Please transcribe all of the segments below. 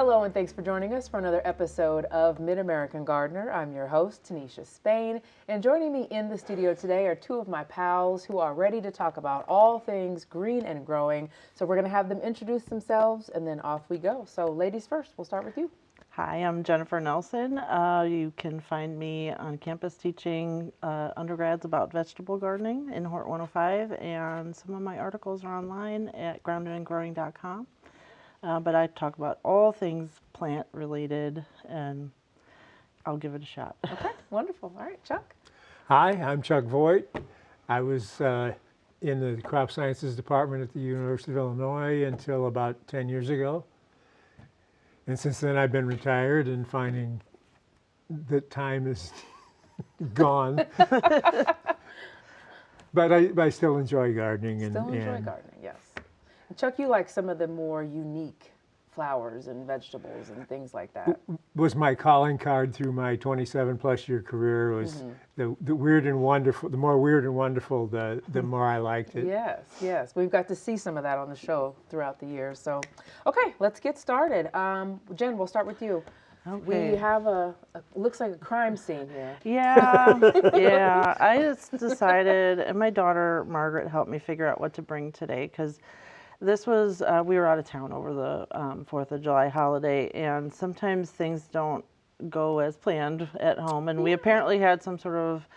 Hello, and thanks for joining us for another episode of MidAmerican Gardner. I'm your host, Tanisha Spain, and joining me in the studio today are two of my pals who are ready to talk about all things green and growing. So we're going to have them introduce themselves, and then off we go. So ladies first, we'll start with you. Hi, I'm Jennifer Nelson. You can find me on campus teaching undergrads about vegetable gardening in Hort 105, and some of my articles are online at groundedandgrowing.com. But I talk about all things plant related, and I'll give it a shot. Okay, wonderful. All right, Chuck. Hi, I'm Chuck Voigt. I was in the crop sciences department at the University of Illinois until about 10 years ago. And since then I've been retired and finding that time is gone. But I still enjoy gardening. Still enjoy gardening, yes. And Chuck, you like some of the more unique flowers and vegetables and things like that. Was my calling card through my 27 plus year career was the weird and wonderful. The more weird and wonderful, the more I liked it. Yes, yes. We've got to see some of that on the show throughout the years. So, okay, let's get started. Jen, we'll start with you. Okay. We have looks like a crime scene here. Yeah, yeah. I just decided, and my daughter Margaret helped me figure out what to bring today, because this was, we were out of town over the 4th of July holiday, and sometimes things don't go as planned at home. And we apparently had some sort of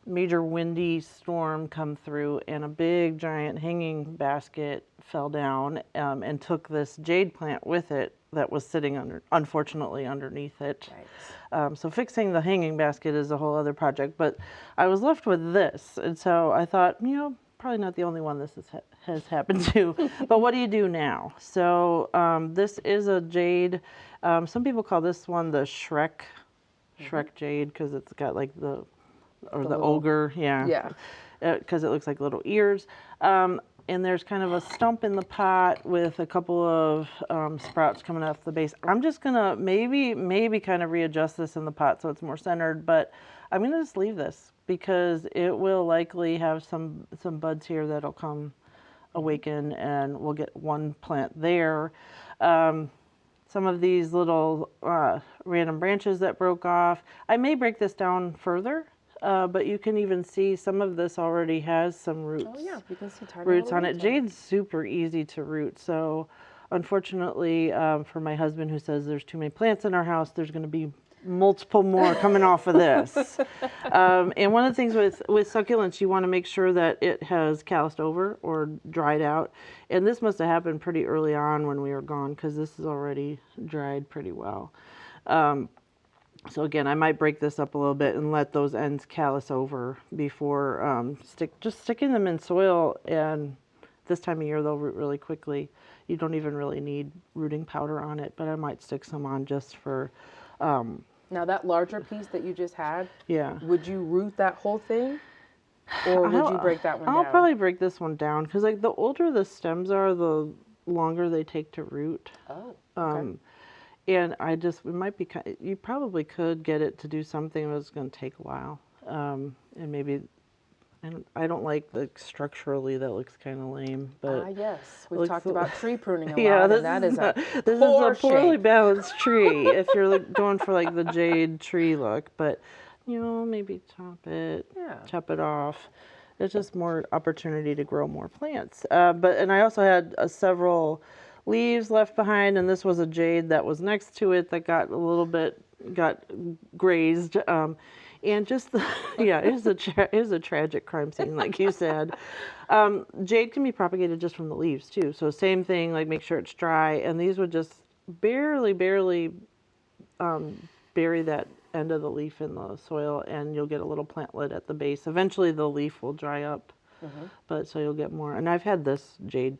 major windy storm come through, and a big giant hanging basket fell down and took this jade plant with it that was sitting unfortunately underneath it. Right. So fixing the hanging basket is a whole other project, but I was left with this. And so I thought, probably not the only one this has happened to, but what do you do now? So this is a jade. Some people call this one the Shrek jade, because it's got like the little, ogre, yeah, because it looks like little ears. And there's kind of a stump in the pot with a couple of sprouts coming off the base. I'm just gonna maybe kind of readjust this in the pot so it's more centered, but I'm gonna just leave this because it will likely have some buds here that'll come awaken, and we'll get one plant there. Some of these little random branches that broke off, I may break this down further. But you can even see some of this already has some roots. Oh yeah, you can see roots on it. Jade's super easy to root. So unfortunately for my husband, who says there's too many plants in our house, there's going to be multiple more coming off of this. And one of the things with succulents, you want to make sure that it has calloused over or dried out. And this must have happened pretty early on when we were gone, because this is already dried pretty well. So again, I might break this up a little bit and let those ends callus over before just sticking them in soil. And this time of year, they'll root really quickly. You don't even really need rooting powder on it, but I might stick some on just for... Now that larger piece that you just had, yeah. Would you root that whole thing? Or would you break that one down? I'll probably break this one down, because like the older the stems are, the longer they take to root. Oh, okay. And it might be, you probably could get it to do something, but it's going to take a while. And maybe, and I don't like structurally, that looks kind of lame, but. Yes, we've talked about tree pruning a lot, yeah, and that is a poorly balanced tree if you're going for like the jade tree look, but maybe chop it off. It's just more opportunity to grow more plants. And I also had several leaves left behind, and this was a jade that was next to it that got grazed, and just it was a tragic crime scene, like you said. Jade can be propagated just from the leaves too, so same thing, like make sure it's dry, and these would just barely bury that end of the leaf in the soil, and you'll get a little plantlet at the base. Eventually the leaf will dry up. But so you'll get more. And I've had this jade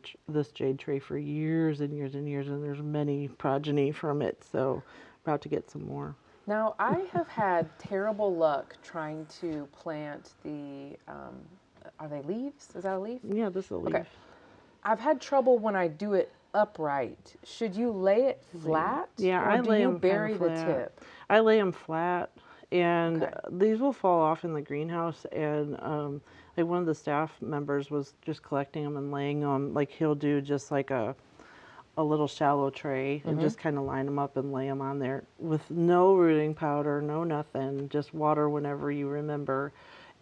tree for years and years and years, and there's many progeny from it. So about to get some more. Now I have had terrible luck trying to plant the. Are they leaves? Is that a leaf? Yeah, this is a leaf. Okay. I've had trouble when I do it upright. Should you lay it flat? Yeah, or I lay them bury kinda the flat. tip? I lay them flat, and Okay. these will fall off in the greenhouse. And like one of the staff members was just collecting them and laying them. Like he'll do just like a a little shallow tray and just kind of line them up and lay them on there with no rooting powder, no nothing, just water whenever you remember.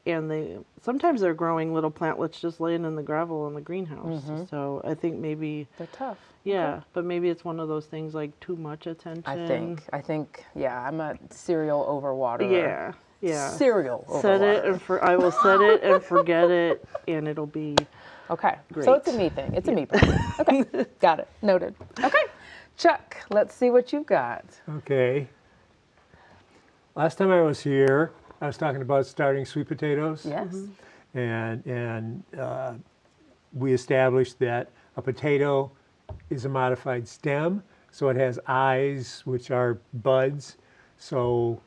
And sometimes they're growing little plantlets just laying in the gravel in the greenhouse. So I think maybe They're tough. yeah, Okay. but maybe it's one of those things like too much attention. I think, yeah, I'm a cereal overwaterer. Yeah, yeah. Cereal Set it overwaterer. I will set it and forget it, and it'll be Okay, so Great. it's a me thing. It's a me problem. Okay, got it. Noted. Okay, Chuck, let's see what you've got. Okay. Last time I was here, I was talking about starting sweet potatoes. Yes. And we established that a potato is a modified stem, so it has eyes, which are buds. So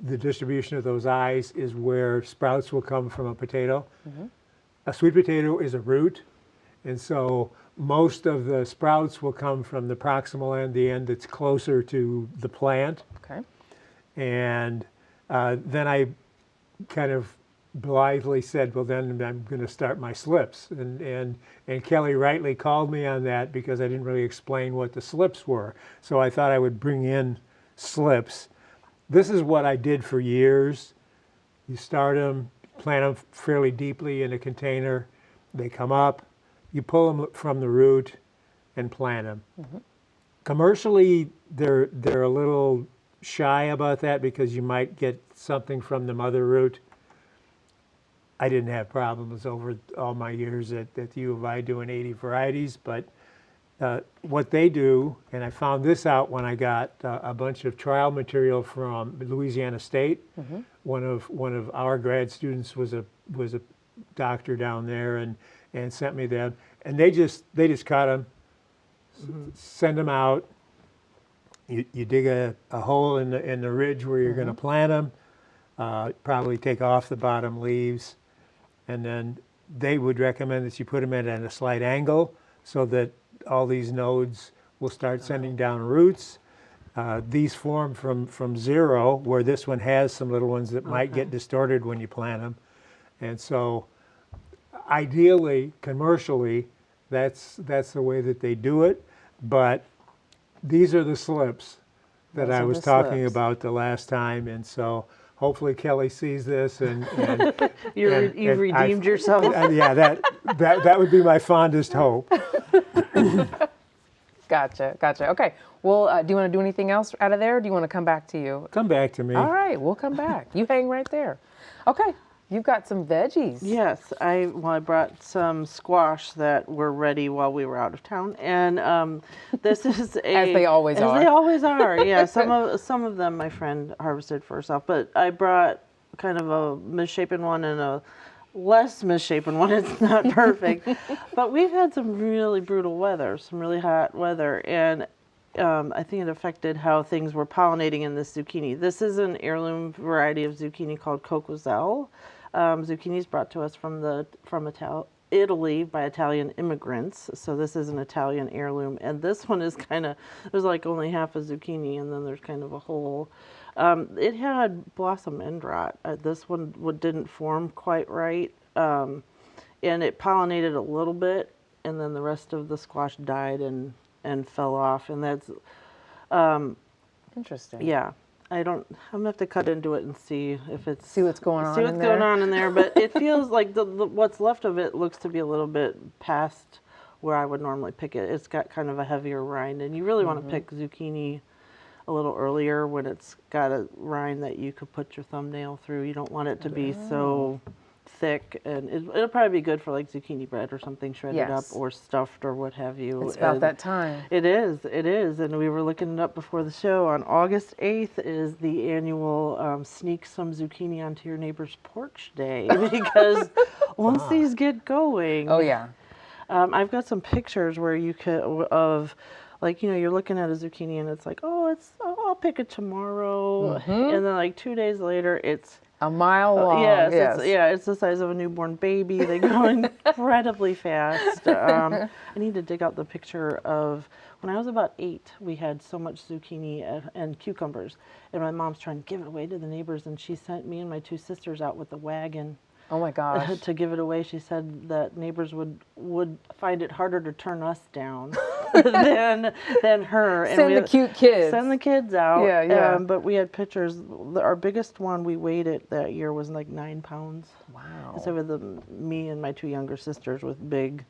the distribution of those eyes is where sprouts will come from a potato. A sweet potato is a root, and so most of the sprouts will come from the proximal end, the end that's closer to the plant. Okay. And then I kind of blithely said, well, then I'm going to start my slips. And Kelly rightly called me on that because I didn't really explain what the slips were. So I thought I would bring in slips. This is what I did for years. You start them, plant them fairly deeply in a container. They come up. You pull them from the root and plant them. Commercially, they're a little shy about that because you might get something from the mother root. I didn't have problems over all my years at the U of I doing 80 varieties, but what they do, and I found this out when I got a bunch of trial material from Louisiana State. One of our grad students was a doctor down there and sent me them, and they just cut them, send them out. You dig a hole in the ridge where you're going to plant them. Probably take off the bottom leaves, and then they would recommend that you put them at a slight angle so that all these nodes will start sending down roots. These form from zero, where this one has some little ones that might get distorted when you plant them. And so ideally, commercially, that's the way that they do it. But these are the slips that Those I are was the talking slips. about the last time. And so hopefully Kelly sees this and you've and redeemed yourself. yeah, that would be my fondest hope. Gotcha. Okay. Well, do you want to do anything else out of there? Or do you want to come back to you? Come back to me. All right, we'll come back. You hang right there. Okay. You've got some veggies. Yes, I brought some squash that were ready while we were out of town, and this is As they always are. As they always are. Yeah, some of them my friend harvested for herself, but I brought kind of a misshapen one and a less misshapen one. It's not perfect, but we've had some really brutal weather, some really hot weather, and I think it affected how things were pollinating in this zucchini. This is an heirloom variety of zucchini called Coquezel. Zucchini is brought to us from Italy by Italian immigrants. So this is an Italian heirloom. And this one is there's like only half a zucchini and then there's kind of a hole. It had blossom end rot. This one didn't form quite right. And it pollinated a little bit and then the rest of the squash died and fell off. And that's, Interesting. yeah. I'm gonna have to cut into it and see if it's See what's going on see in what's there. going on in there. But it feels like what's left of it looks to be a little bit past where I would normally pick it. It's got kind of a heavier rind, and you really want to pick zucchini a little earlier when it's got a rind that you could put your thumbnail through. You don't want it to be so thick, and it'll probably be good for like zucchini bread or something shredded Yes. up or stuffed or what have you. It's about And that time. it is, and we were looking it up before the show. On August 8th is the annual Sneak Some Zucchini Onto Your Neighbor's Porch Day, because once these get going, Oh, yeah. I've got some pictures where you could of, like, you're looking at a zucchini and it's like, I'll pick it tomorrow, and then like 2 days later it's A mile long. yes, it's the size of a newborn baby. They grow incredibly fast. I need to dig out the picture of when I was about 8. We had so much zucchini and cucumbers, and my mom's trying to give it away to the neighbors, and she sent me and my 2 sisters out with a wagon Oh, my gosh. to give it away. She said that neighbors would find it harder to turn us down than her. And Send the cute kids. Send the kids out. Yeah, yeah. But we had pictures. Our biggest one we weighed it that year was like 9 pounds. Wow. So with me and my 2 younger sisters with big,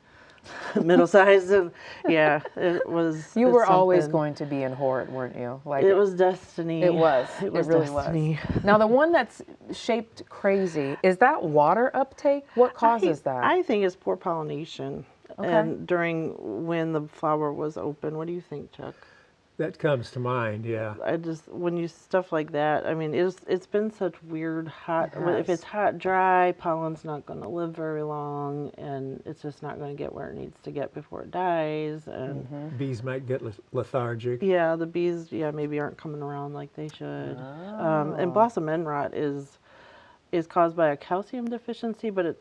middle sized, and yeah, it was. You were always something. going to be in Hort, weren't you? Like It was destiny. It was. It was really destiny. was. Now the one that's shaped crazy, is that water uptake? What causes that? I think it's poor pollination. Okay. And during when the flower was open, what do you think, Chuck? That comes to mind, yeah. I just when you stuff like that. I mean, it's been such weird hot. It has. If it's hot, dry, pollen's not going to live very long, and it's just not going to get where it needs to get before it dies. And Bees might get lethargic. yeah, the bees, maybe aren't coming around like they should. Oh. And blossom end rot is caused by a calcium deficiency, but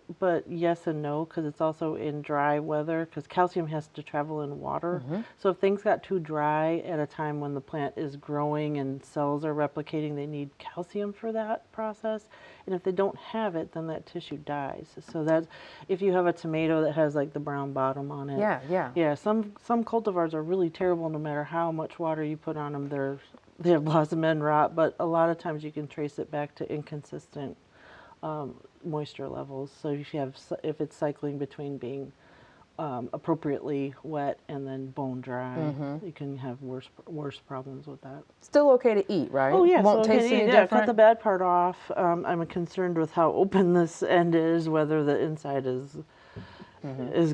yes and no, because it's also in dry weather, because calcium has to travel in water. So if things got too dry at a time when the plant is growing and cells are replicating, they need calcium for that process. And if they don't have it, then that tissue dies. So that's, if you have a tomato that has like the brown bottom on it. Yeah. Some cultivars are really terrible no matter how much water you put on them. They have blossom end rot, but a lot of times you can trace it back to inconsistent moisture levels. So if it's cycling between being appropriately wet and then bone dry, you can have worse problems with that. Still okay to eat, right? Oh yeah, Won't so taste any different. cut the bad part off. I'm concerned with how open this end is, whether the inside is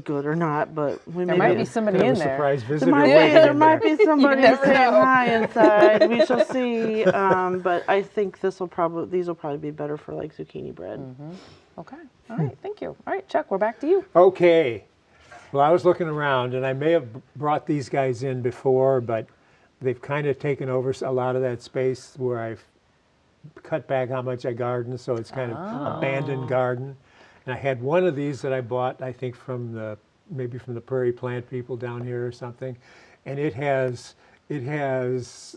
good or not. But we There might be somebody in there. Surprise visitor there might be somebody never saying know. hi inside. We shall see. But I think these will probably be better for like zucchini bread. Okay. All right. Thank you. All right, Chuck, we're back to you. Okay. Well, I was looking around, and I may have brought these guys in before, but they've kind of taken over a lot of that space where I've cut back how much I garden, so it's kind of abandoned garden. And I had one of these that I bought, I think, maybe from the prairie plant people down here or something, and it has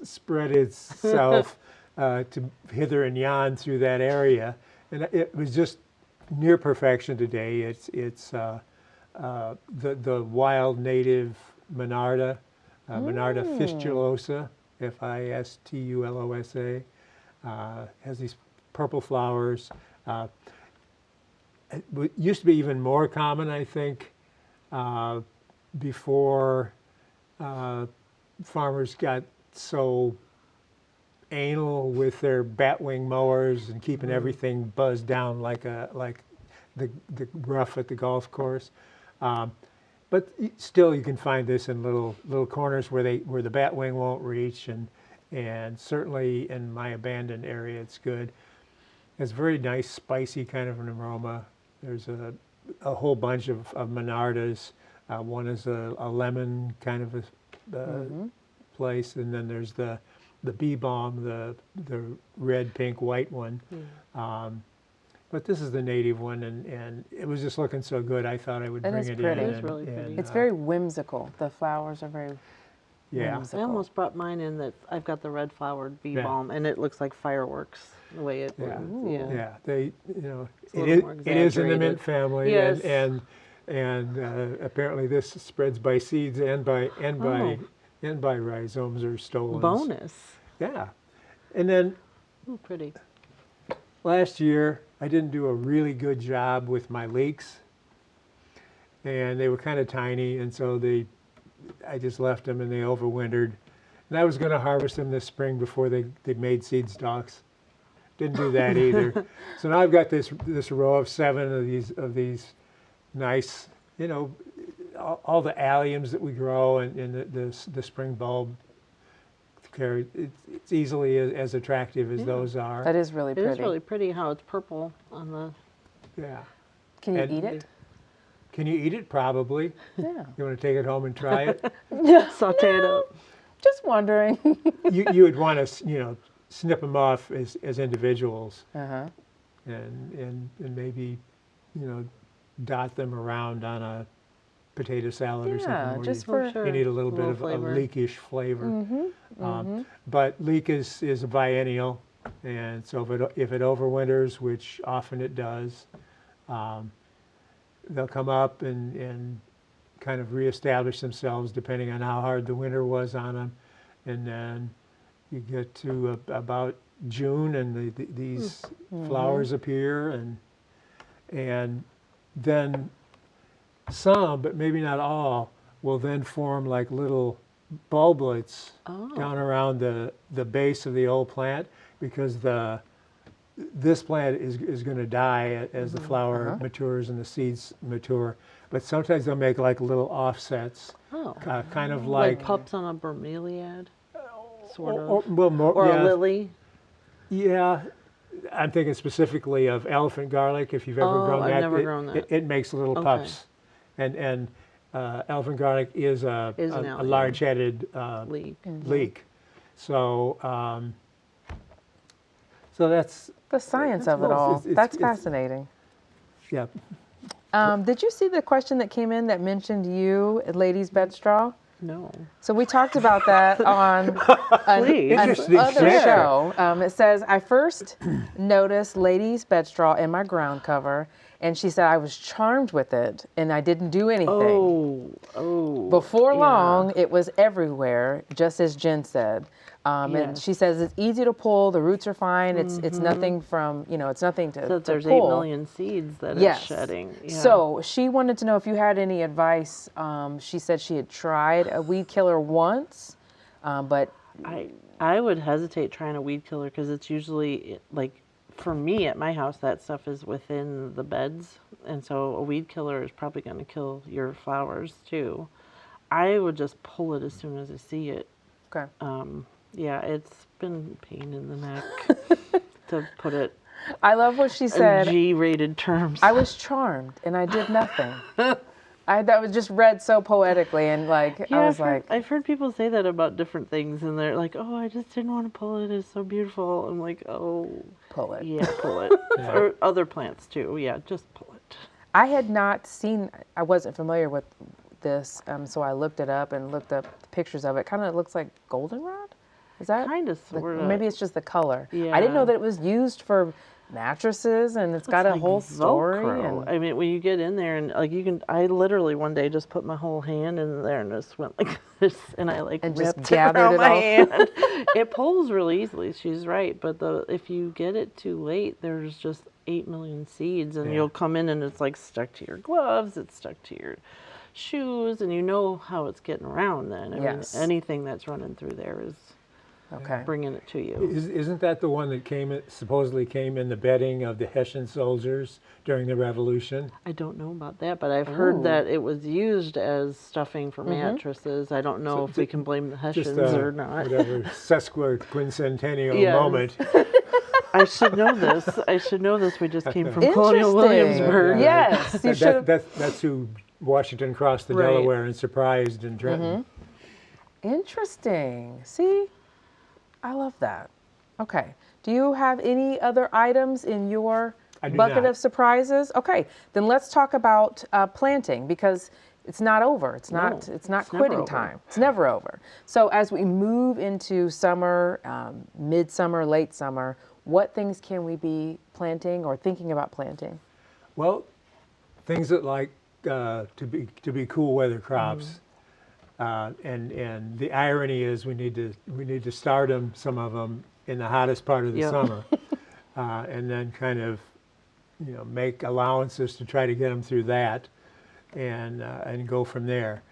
spread itself to hither and yon through that area, and it was just near perfection today. It's the wild native Monarda, Monarda fistulosa, Fistulosa, has these purple flowers. It used to be even more common, I think, before farmers got so anal with their batwing mowers and keeping everything buzzed down like the rough at the golf course. But still, you can find this in little corners where the batwing won't reach, and certainly in my abandoned area, it's good. It's very nice, spicy kind of an aroma. There's a whole bunch of Monardas. One is a lemon kind of a place, and then there's the bee balm, the red, pink, white one. But this is the native one, and it was just looking so good. I thought I would bring it pretty. in. It is really pretty. It's very whimsical. The flowers are very Yeah. whimsical. I almost brought mine in that I've got the red flowered bee balm, and it looks like fireworks the way it Yeah. was. Yeah. Yeah, they, a it little is, more it is in the mint exaggerated. family, Yes. and apparently this spreads by seeds and by rhizomes or stolons. Bonus. Yeah, and then Ooh, pretty. last year I didn't do a really good job with my leeks, and they were kind of tiny, and so I just left them and they overwintered. And I was going to harvest them this spring before they made seed stalks. Didn't do that either. So now I've got this row of 7 of these nice, all the alliums that we grow and the spring bulb. It's easily as attractive as those are. That is really It pretty. is really pretty how it's purple on the. Yeah. Can you And- eat it? Can you eat it? Probably. Yeah. You want to take it home and try it? Saute it up. Just wondering. you would want to, snip them off as individuals. Uh-huh. and maybe, dot them around on a potato salad or Yeah, something. Where just you, for Sure. you need a little bit of flavor. a leekish flavor. But leek is a biennial, and so if it overwinters, which often it does, they'll come up and kind of reestablish themselves depending on how hard the winter was on them. And then you get to about June, and these flowers appear, and then some, but maybe not all, will then form like little bulblets down around the base of the old plant, because this plant is going to die as the flower matures and the seeds mature. But sometimes they'll make like little offsets, kind of Like like pups on a bromeliad, sort of, or, well, more, or yeah, a lily. Yeah, I'm thinking specifically of elephant garlic. If you've ever grown I've that, never grown that. It makes little pups, and elephant garlic is a large-headed leek. So so that's The science of it all. That's fascinating. Yeah. Did you see the question that came in that mentioned you, ladies' bed straw? No. So we talked about that on Interesting another share. show. It says, I first noticed ladies' bed straw in my ground cover, and she said I was charmed with it, and I didn't do anything. Before long, it was everywhere, just as Jen said. And she says it's easy to pull. The roots are fine. It's nothing from, it's nothing to So there's pull. 8 million seeds that it's shedding. Yeah. So she wanted to know if you had any advice. She said she had tried a weed killer once, but I would hesitate trying a weed killer, because it's usually, like, for me at my house, that stuff is within the beds, and so a weed killer is probably going to kill your flowers too. I would just pull it as soon as I see it. okay. Yeah, it's been a pain in the neck to put it I love what she in said. G-rated terms. I was charmed and I did nothing. That was just read so poetically, and like I was like, I've heard people say that about different things, and they're like, "Oh, I just didn't want to pull it. It's so beautiful." I'm like, "Oh, pull it. yeah, pull it." Or other plants too. Yeah, just pull it. I had not seen. I wasn't familiar with this, so I looked it up and looked up pictures of it. Kind of looks like goldenrod. Is that Kind of, sort of? Maybe it's just the color. Yeah. I didn't know that it was used for mattresses, and it's got a like whole story. Velcro. And I mean, when you get in there and like I literally one day just put my whole hand in there and just went like this, and I like And just wrapped gathered around it my all. hand. It pulls really easily. She's right, but if you get it too late, there's just 8 million seeds, and you'll come in and it's like stuck to your gloves, it's stuck to your shoes, and you know how it's getting around. Then I mean, anything that's running through there is bringing it to you. Isn't that the one that supposedly came in the bedding of the Hessian soldiers during the Revolution? I don't know about that, but I've heard that it was used as stuffing for mattresses. I don't know if we can blame the Hessians or not. Whatever sesquiquincentennial moment. I should know this. I should know this. We just came from Colonial Williamsburg. Yes, you should have. That's who Washington crossed the Delaware and surprised in Trenton. Interesting. See, I love that. Okay. Do you have any other items in your bucket of surprises? Okay, then let's talk about planting, because it's not over. It's not. It's not quitting time. It's never over. So as we move into summer, midsummer, late summer, what things can we be planting or thinking about planting? Well, things that like to be cool weather crops. And the irony is we need to start them, some of them, in the hottest part of the summer, and then kind of make allowances to try to get them through that, and go from there.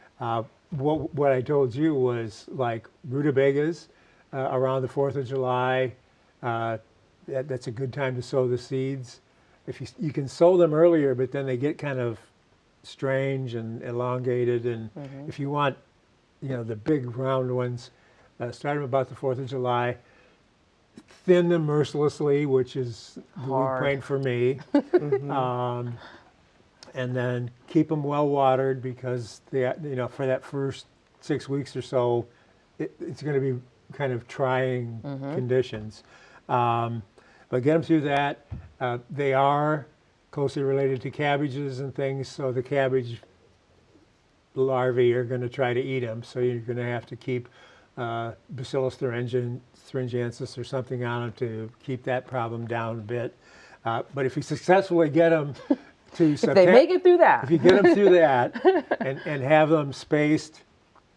What I told you was like rutabagas around the 4th of July. That's a good time to sow the seeds. If you can sow them earlier, but then they get kind of strange and elongated, and if you want the big round ones, start them about the 4th of July. Thin them mercilessly, which is the weak point for me. And then keep them well watered, because for that first 6 weeks or so, it's going to be kind of trying conditions. But get them through that. They are closely related to cabbages and things, so the cabbage larvae are going to try to eat them. So you're going to have to keep Bacillus thuringiensis or something on them to keep that problem down a bit. But if you successfully get them to If September. they make it through that. If you get them through that and have them spaced,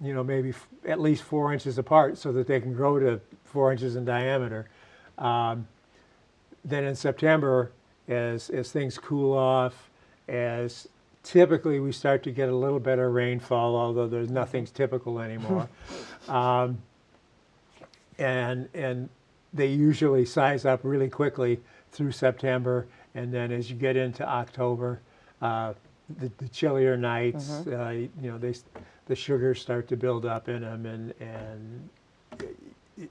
maybe at least 4 inches apart so that they can grow to 4 inches in diameter, then in September, as things cool off, as typically we start to get a little better rainfall, although there's nothing's typical anymore. And they usually size up really quickly through September, and then as you get into October, the chillier nights, the sugars start to build up in them, and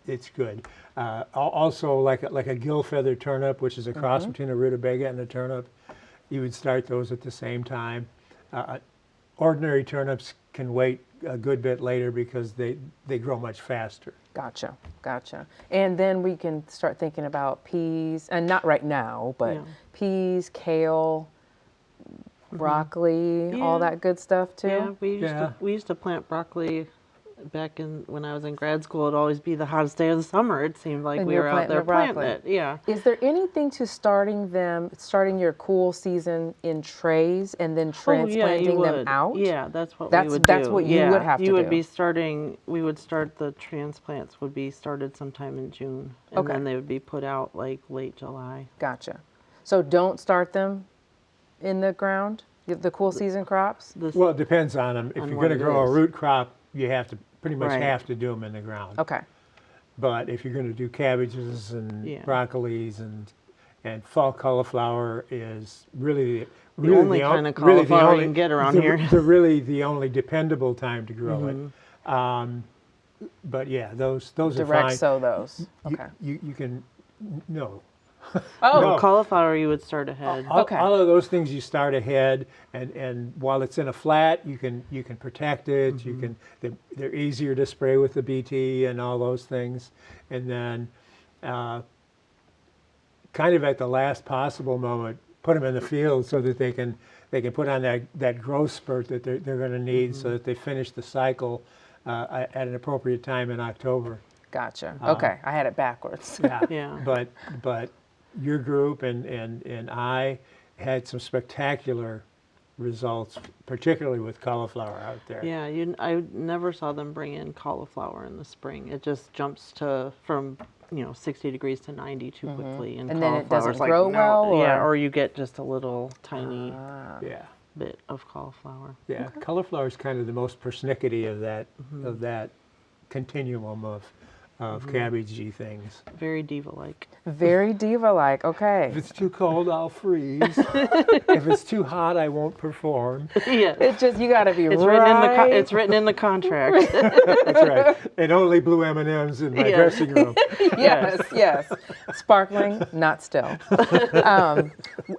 it's good. Also, like a gill feather turnip, which is a cross between a rutabaga and a turnip, you would start those at the same time. Ordinary turnips can wait a good bit later because they grow much faster. Gotcha. And then we can start thinking about peas, and not right now, but peas, kale, broccoli, all that good stuff too. Yeah, we used to plant broccoli back when I was in grad school. It'd always be the hottest day of the summer. It seemed like And we you were were out there planting planting the it. Yeah. Is there anything to starting your cool season in trays and then transplanting them out? Yeah, that's what we would do. That's what you would have to do. We would start the transplants would be started sometime in June, and then they would be put out like late July. Gotcha. So don't start them in the ground, the cool season crops? Well, it depends on them. If you're going to grow a root crop, you have to pretty much have to do them in the ground. Okay. But if you're going to do cabbages and broccolis and fall cauliflower is really the only kind of cauliflower you can get around here. They're really the only dependable time to grow it. But yeah, those are fine. Direct sow those. Okay. You can no. Oh, cauliflower you would start ahead. All of those things you start ahead, and while it's in a flat, you can protect it. You can they're easier to spray with the BT and all those things, and then kind of at the last possible moment, put them in the field so that they can put on that growth spurt that they're going to need, so that they finish the cycle at an appropriate time in October. Gotcha. Okay, I had it backwards. Yeah. But your group and I had some spectacular results, particularly with cauliflower out there. Yeah, I never saw them bring in cauliflower in the spring. It just jumps from 60 degrees to 90 too quickly, and then it doesn't grow well. Or you get just a little tiny bit of cauliflower. Yeah, cauliflower is kind of the most persnickety of that continuum of cabbagey things. Very diva-like. Very diva-like, okay. If it's too cold, I'll freeze. If it's too hot, I won't perform. Yeah. It's just, you gotta be It's written in the contract. That's right. And only blue M&Ms in my dressing room. Yes. Sparkling, not still.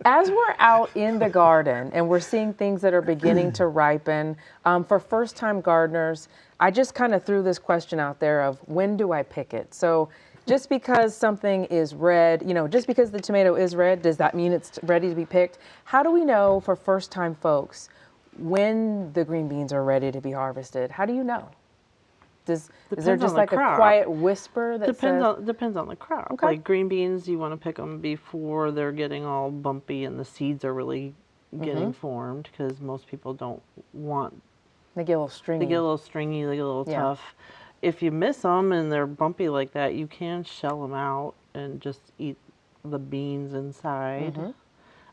As we're out in the garden and we're seeing things that are beginning to ripen, for first-time gardeners, I just kind of threw this question out there of when do I pick it? So just because something is red, just because the tomato is red, does that mean it's ready to be picked? How do we know for first-time folks when the green beans are ready to be harvested? How do you know? Is there just like a quiet whisper that Depends on the crop. Okay. Like green beans, you want to pick them before they're getting all bumpy and the seeds are really getting formed, because most people don't want. They get a little stringy. They get a little stringy, they get a little tough. If you miss them and they're bumpy like that, you can shell them out and just eat the beans inside.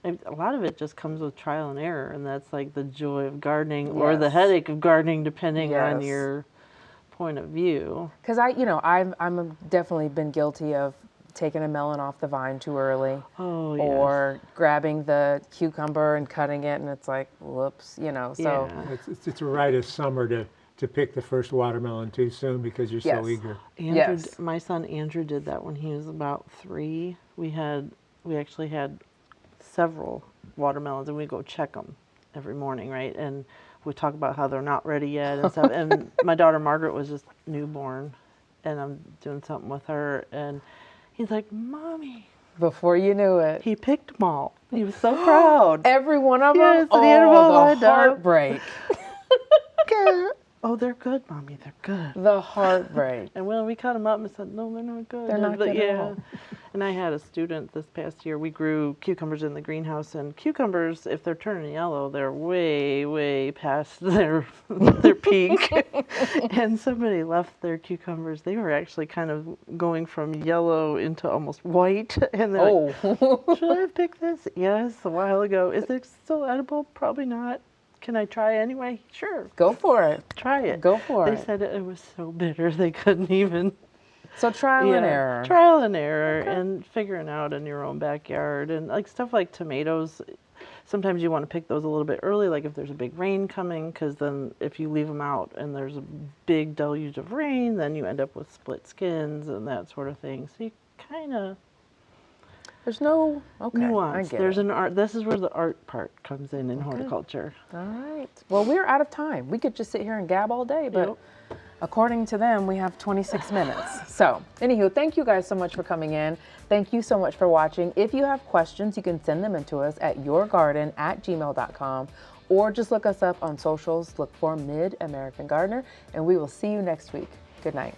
A lot of it just comes with trial and error, and that's like the joy of gardening or the headache of gardening, depending on your point of view. Because I'm definitely been guilty of taking a melon off the vine too early. Oh, yes. Or grabbing the cucumber and cutting it, and it's like, whoops, so. It's a rite of summer to pick the first watermelon too soon because you're so eager. My son Andrew did that when he was about 3. We actually had several watermelons, and we go check them every morning, right? And we talk about how they're not ready yet and stuff. And my daughter Margaret was just newborn, and I'm doing something with her, and he's like, "Mommy." Before you knew it. He picked them all. He was so proud. Every one of them? Yes, the heartbreak. Oh, they're good, Mommy. They're good. The heartbreak. And when we cut them up and said, "No, they're not good." They're not good at all. And I had a student this past year, we grew cucumbers in the greenhouse, and cucumbers, if they're turning yellow, they're way, way past their peak. And somebody left their cucumbers. They were actually kind of going from yellow into almost white. And they're like, should I have picked this? Yes, a while ago. Is it still edible? Probably not. Can I try anyway? Sure. Go for it. Try it. Go for it. They said it was so bitter they couldn't even. So trial and error. Trial and error, and figuring out in your own backyard. And like stuff like tomatoes, sometimes you want to pick those a little bit early, like if there's a big rain coming, because then if you leave them out and there's a big deluge of rain, then you end up with split skins and that sort of thing. So you kind of There's no nuance. I get There's it. an art. This is where the art part comes in horticulture. All right. Well, we're out of time. We could just sit here and gab all day, but according to them, we have 26 minutes. So, anywho, thank you guys so much for coming in. Thank you so much for watching. If you have questions, you can send them in to us at yourgarden@gmail.com, or just look us up on socials. Look for MidAmerican Gardener, and we will see you next week. Good night.